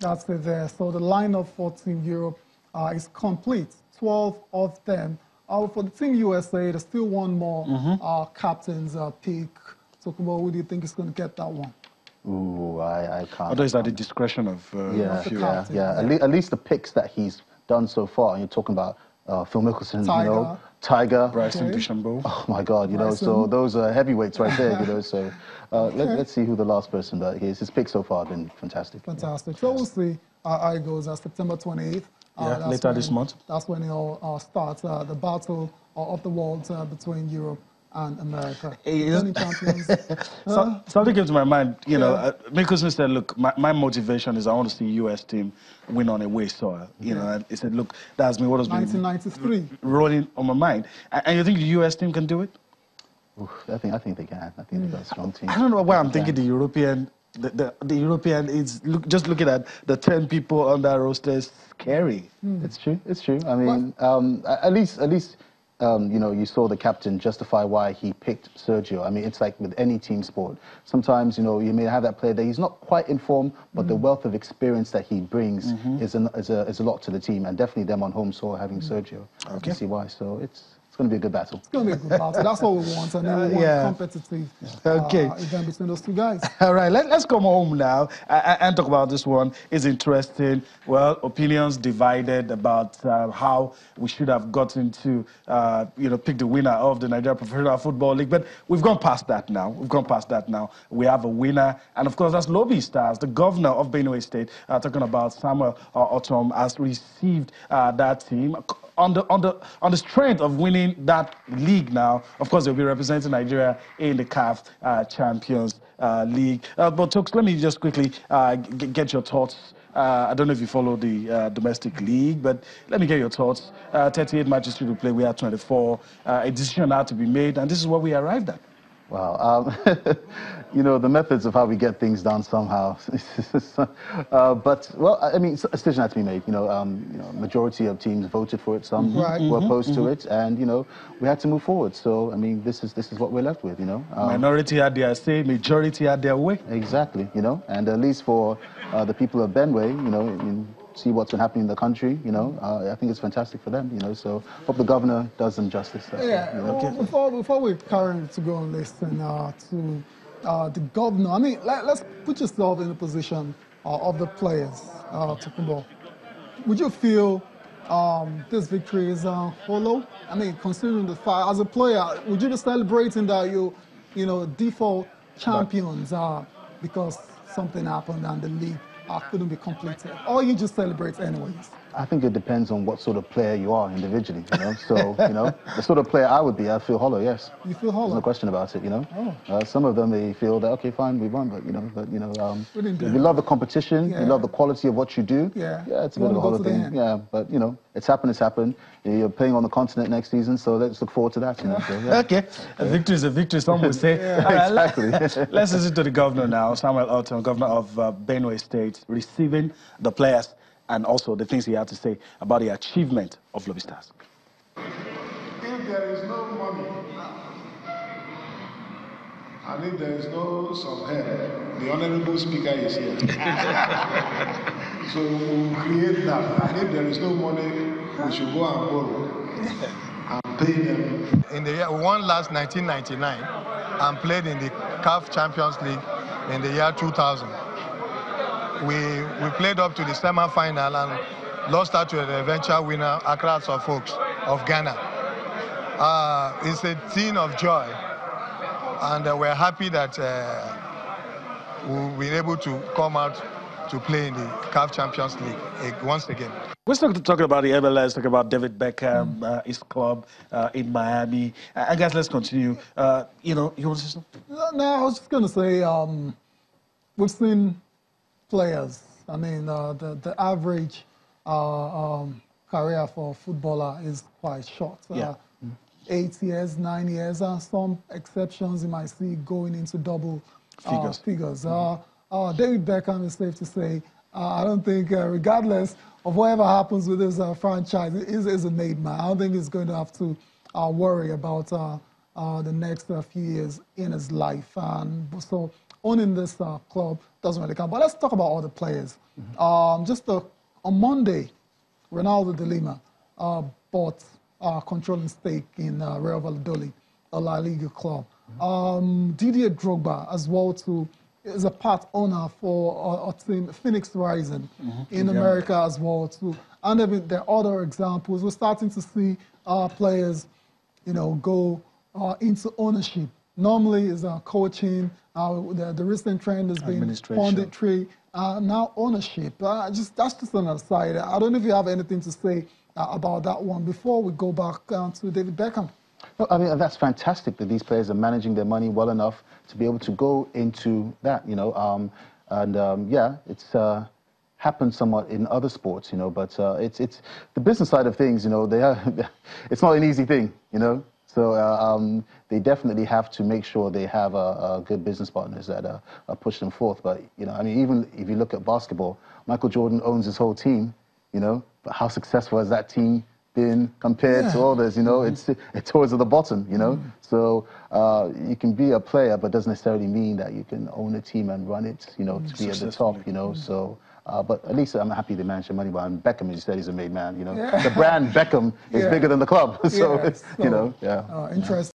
That's it there. So the lineup for Team Europe is complete. 12 of them. For the Team USA, there's still one more captain's pick. So, who do you think is going to get that one? Ooh, I can't. Although it's at the discretion of At least the picks that he's done so far. And you're talking about Phil Mickelson, Tiger. Tiger, Bryson DeChambeau. Oh my God, so those are heavyweights right there, So let's see who the last person. But his picks so far have been fantastic. Fantastic. So we'll see how it goes. September 28th. Later this month. That's when it all starts. The battle of the world between Europe and America. Champions. Something came to my mind. Mickelson said, "Look, my motivation is I want to see U.S. team win on away soil." And he said, "Look, that's me. What has been 1993 rolling on my mind." And you think the U.S. team can do it? Oof, I think they can. I think they've got a strong team. I don't know why I'm thinking the European. The European is just looking at the 10 people on that roster is scary. It's true. It's true. I mean, at least. You saw the captain justify why he picked Sergio. I mean, it's like with any team sport. Sometimes, you may have that player that he's not quite in form, but the wealth of experience that he brings is a lot to the team, and definitely them on home soil having Sergio. I can see why. So it's going to be a good battle. It's going to be a good battle. That's what we want, and then we want competitive event between those two guys. All right, let's come home now and talk about this one. It's interesting. Well, opinions divided about how we should have gotten to, pick the winner of the Nigeria Professional Football League. But we've gone past that now. We have a winner, and of course, that's Lobi Stars, the governor of Benue State, talking about Samuel Ortom, has received that team. On the strength of winning that league now, of course, they'll be representing Nigeria in the CAF Champions League. But, Tokes, let me just quickly get your thoughts. I don't know if you follow the domestic league, but let me get your thoughts. 38 matches to play, we had 24. A decision had to be made, and this is what we arrived at. Wow. The methods of how we get things done somehow. But, well, I mean, a decision had to be made. Majority of teams voted for it. Some were opposed to it, and, we had to move forward. So, I mean, this is what we're left with, Minority had their say, majority had their way. Exactly, and at least for the people of Benue, see what's been happening in the country, I think it's fantastic for them, so hope the governor does them justice. Before we carry on to go on this and to the governor, I mean, let's put yourself in the position of the players, Tokumbo. Would you feel this victory is hollow? I mean, considering the fact, as a player, would you be celebrating that you default champions because something happened and the league couldn't be completed, or you just celebrate anyways? I think it depends on what sort of player you are individually, So, the sort of player I would be, I feel hollow, yes. You feel hollow? There's no question about it, Some of them, they feel that, okay, fine, we won, but, if you love the competition, you love the quality of what you do, it's a bit of a hollow thing. Yeah, but, it's happened. You're playing on the continent next season, so let's look forward to that. Okay, a victory is a victory, some would say. Exactly. Let's listen to the governor now, Samuel Ortom, governor of Benue State, receiving the players and also the things he had to say about the achievement of Lobi Stars. If there is no money, and if there is no some help, the honorable speaker is here. So we'll create that. And if there is no money, we should go and borrow and pay them. In the year, we won last 1999 and played in the CAF Champions League in the year 2000. We played up to the semi-final and lost out to the eventual winner, Accra Folks of Ghana. It's a scene of joy, and we're happy that we've been able to come out to play in the CAF Champions League once again. Let's talk about the MLS, talk about David Beckham, his club in Miami. And guys, let's continue. You want to say something? No, I was just going to say, we've seen players. I mean, the average career for a footballer is quite short. 8 years, 9 years. Some exceptions you might see going into double figures. David Beckham, is safe to say, I don't think, regardless of whatever happens with this franchise, is a made man. I don't think he's going to have to worry about the next few years in his life. And so owning this club doesn't really count. But let's talk about other players. On Monday, Ronaldo de Lima bought a controlling stake in Real Valladolid, a La Liga club. Didier Drogba as well too is a part owner for a team, Phoenix Rising, in America as well too. And there are other examples. We're starting to see players, go into ownership. Normally, it's coaching. The recent trend has been punditry. Now ownership. That's just an aside. I don't know if you have anything to say about that one before we go back to David Beckham. No, I mean, that's fantastic that these players are managing their money well enough to be able to go into that, yeah, it's happened somewhat in other sports, but it's the business side of things, it's not an easy thing, So they definitely have to make sure they have good business partners that push them forth. But, I mean, even if you look at basketball, Michael Jordan owns his whole team, but how successful has that team been compared to others, it's towards the bottom, So you can be a player, but doesn't necessarily mean that you can own a team and run it, to be at the top, So, but at least I'm happy they manage their money well. And Beckham, as you said, he's a made man, The brand Beckham is bigger than the club, so, Interesting.